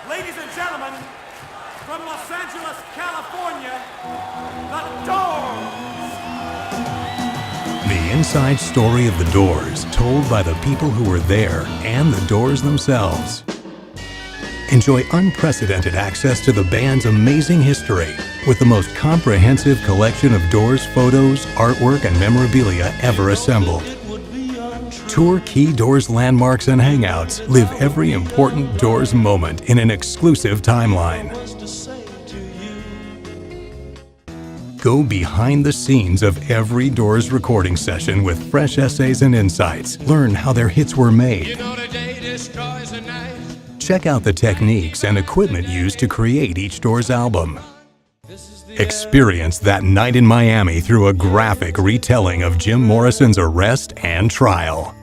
Ladies and gentlemen, from Los Angeles, California, The Doors! The inside story of The Doors, told by the people who were there and The Doors themselves. Enjoy unprecedented access to the band's amazing history with the most comprehensive collection of Doors photos, artwork, and memorabilia ever assembled. Tour key Doors landmarks and hangouts. Live every important Doors moment in an exclusive timeline. Go behind the scenes of every Doors recording session with fresh essays and insights. Learn how their hits were made. Check out the techniques and equipment used to create each Doors album. Experience that night in Miami through a graphic retelling of Jim Morrison's arrest and trial.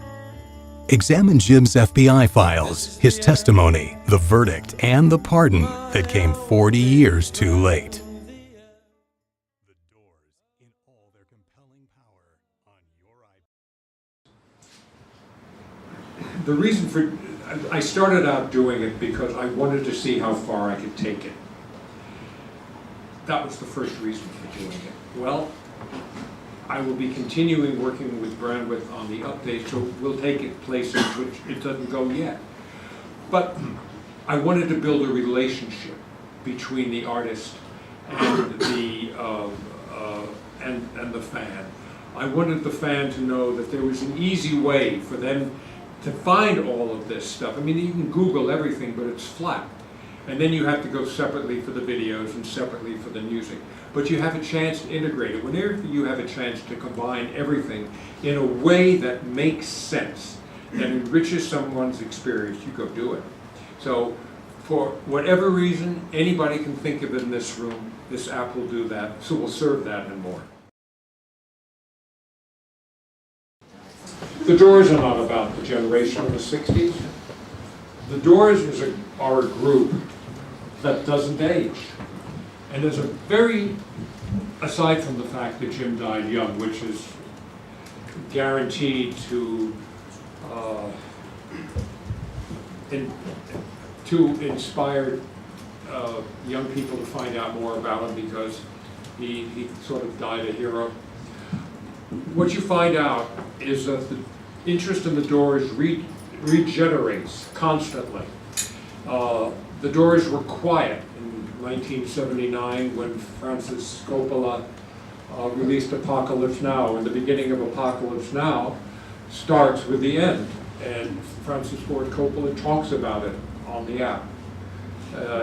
Examine Jim's FBI files, his testimony, the verdict, and the pardon that came 40 years too late. The reason for, I started out doing it because I wanted to see how far I could take it. That was the first reason for doing it. Well, I will be continuing working with Brandwidth on the update, so we'll take it places which it doesn't go yet. But I wanted to build a relationship between the artist and the fan. I wanted the fan to know that there was an easy way for them to find all of this stuff. I mean, you can Google everything, but it's flat. And then you have to go separately for the videos and separately for the music. But you have a chance to integrate it. Whenever you have a chance to combine everything in a way that makes sense and enriches someone's experience, you go do it. So for whatever reason, anybody can think of it in this room, this app will do that, so we'll serve that and more. The Doors are not about the generation of the 60s. The Doors are a group that doesn't age. And there's a very, aside from the fact that Jim died young, which is guaranteed to inspire young people to find out more about him because he sort of died a hero. What you find out is that the interest in the Doors regenerates constantly. The Doors were quiet in 1979 when Francis Coppola released Apocalypse Now, and the beginning of Apocalypse Now starts with the end, and Francis Ford Coppola talks about it on the app.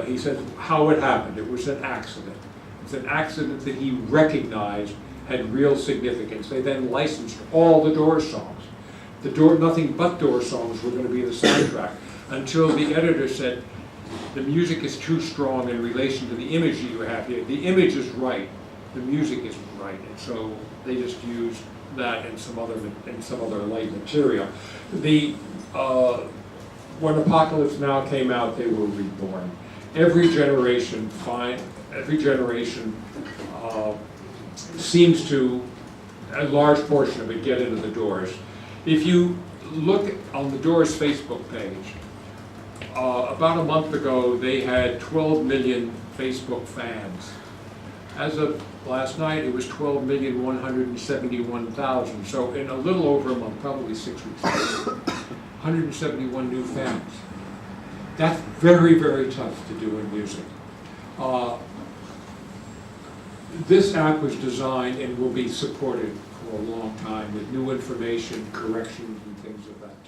He says how it happened. It was an accident. It's an accident that he recognized had real significance. They then licensed all the Doors songs. Nothing but Doors songs were going to be the soundtrack until the editor said, the music is too strong in relation to the image you have here. The image is right, the music isn't right, and so they just used that and some other light material. When Apocalypse Now came out, they were reborn. Every generation seems to, a large portion of it, get into the Doors. If you look on the Doors Facebook page, about a month ago, they had 12 million Facebook fans. As of last night, it was 12,171,000. So in a little over a month, probably 6 weeks ago, 171 new fans. That's very, very tough to do in music. This app was designed and will be supported for a long time with new information, corrections, and things of that type.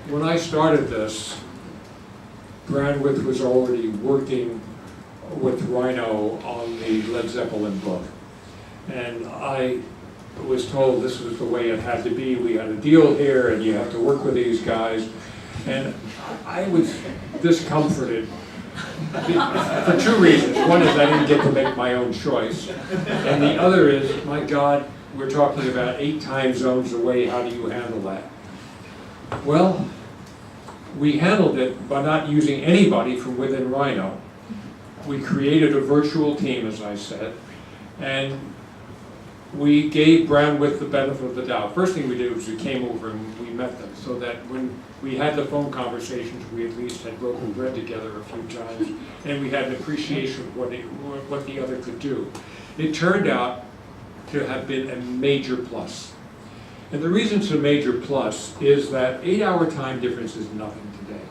When I started this, Brandwidth was already working with Rhino on the Led Zeppelin book. And I was told this was the way it had to be. We had a deal here and you have to work with these guys. And I was discomforted for two reasons. One is I didn't get to make my own choice. And the other is, my God, we're talking about 8 time zones away. How do you handle that? Well, we handled it by not using anybody from within Rhino. We created a virtual team, as I said, and we gave Brandwidth the benefit of the doubt. First thing we did was we came over and we met them. We had the phone conversations, we at least had broken bread together a few times, and we had an appreciation of what the other could do. It turned out to have been a major plus. And the reason it's a major plus is that 8-hour time difference is nothing today.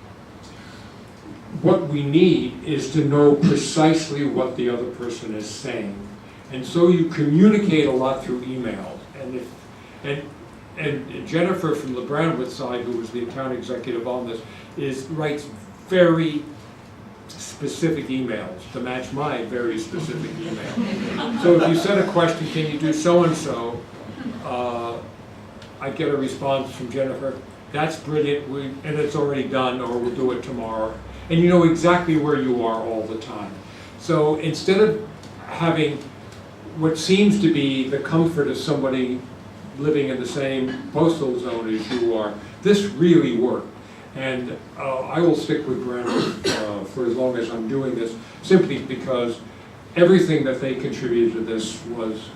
What we need is to know precisely what the other person is saying. And so you communicate a lot through email. And Jennifer from the Brandwidth side, who was the account executive on this, writes very specific emails to match my very specific email. So if you said a question, can you do so-and-so, I get a response from Jennifer, that's brilliant, and it's already done, or we'll do it tomorrow. And you know exactly where you are all the time. So instead of having what seems to be the comfort of somebody living in the same postal zone as you are, this really worked. And I will stick with Brandwidth for as long as I'm doing this, simply because everything that they contributed to this was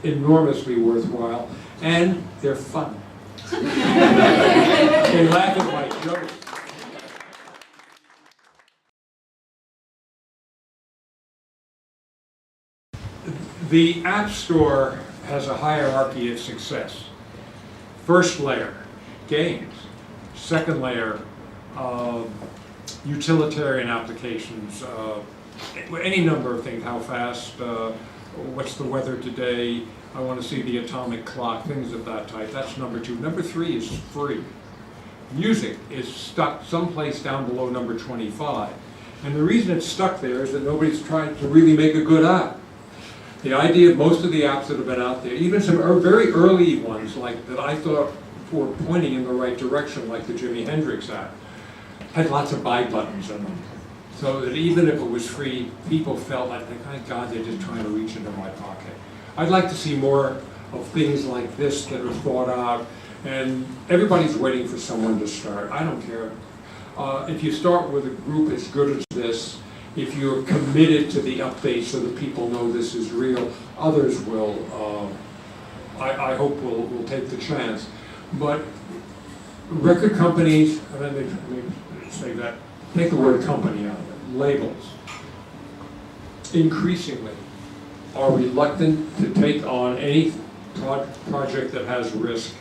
enormously worthwhile, and they're fun. They laugh at my jokes. The App Store has a hierarchy of success. First layer, games. Second layer, utilitarian applications, any number of things, how fast, what's the weather today, I want to see the atomic clock, things of that type. That's number 2. Number 3 is free. Music is stuck someplace down below number 25. And the reason it's stuck there is that nobody's trying to really make a good app. The idea of most of the apps that have been out there, even some very early ones like that I thought were pointing in the right direction, like the Jimi Hendrix app, had lots of buy buttons in them. So that even if it was free, people felt like, my God, they're just trying to reach into my pocket. I'd like to see more of things like this that are thought out, and everybody's waiting for someone to start. I don't care. If you start with a group as good as this, if you're committed to the update so that people know this is real, others will, I hope will take the chance. But record companies, let me say that, take the word company out of it, labels, increasingly are reluctant to take on any project that has risk,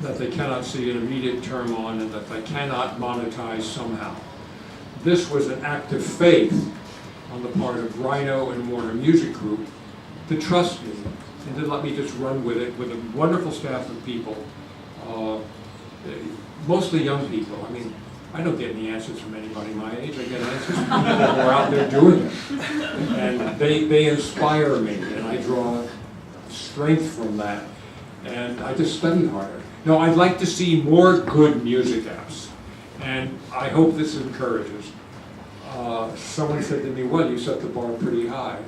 that they cannot see an immediate term on, and that they cannot monetize somehow. This was an act of faith on the part of Rhino and Warner Music Group to trust me and to let me just run with it with a wonderful staff of people, mostly young people. I mean, I don't get any answers from anybody my age. I get answers from people who are out there doing it. And they inspire me, and I draw strength from that. And I just study harder. No, I'd like to see more good music apps. And I hope this encourages. Someone said to me, well, you set the bar pretty high.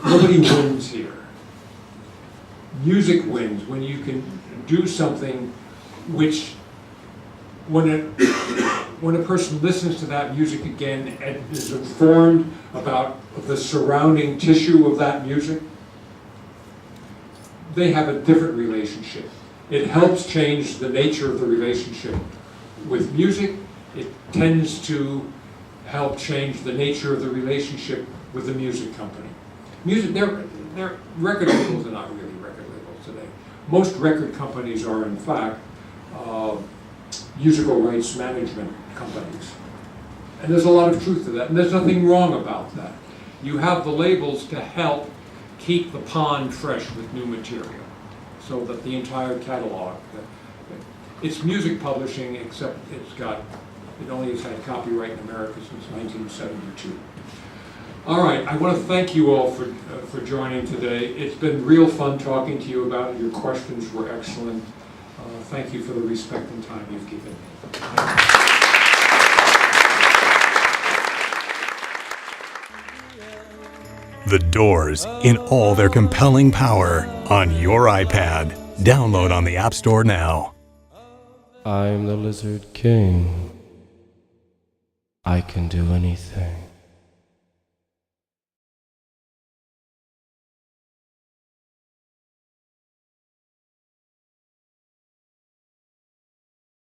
Nobody wins here. Music wins when you can do something which, when a person listens to that music again and is informed about the surrounding tissue of that music, they have a different relationship. It helps change the nature of the relationship with music. It tends to help change the nature of the relationship with the music company. Their record labels are not really record labels today. Most record companies are, in fact, musical rights management companies. And there's a lot of truth to that, and there's nothing wrong about that. You have the labels to help keep the pond fresh with new material, so that the entire catalog, it's music publishing, except it only has had copyright in America since 1972. All right, I want to thank you all for joining today. It's been real fun talking to you about it. Your questions were excellent. Thank you for the respect and time you've given me. The Doors in all their compelling power on your iPad. Download on the App Store now. I'm the Lizard King. I can do anything.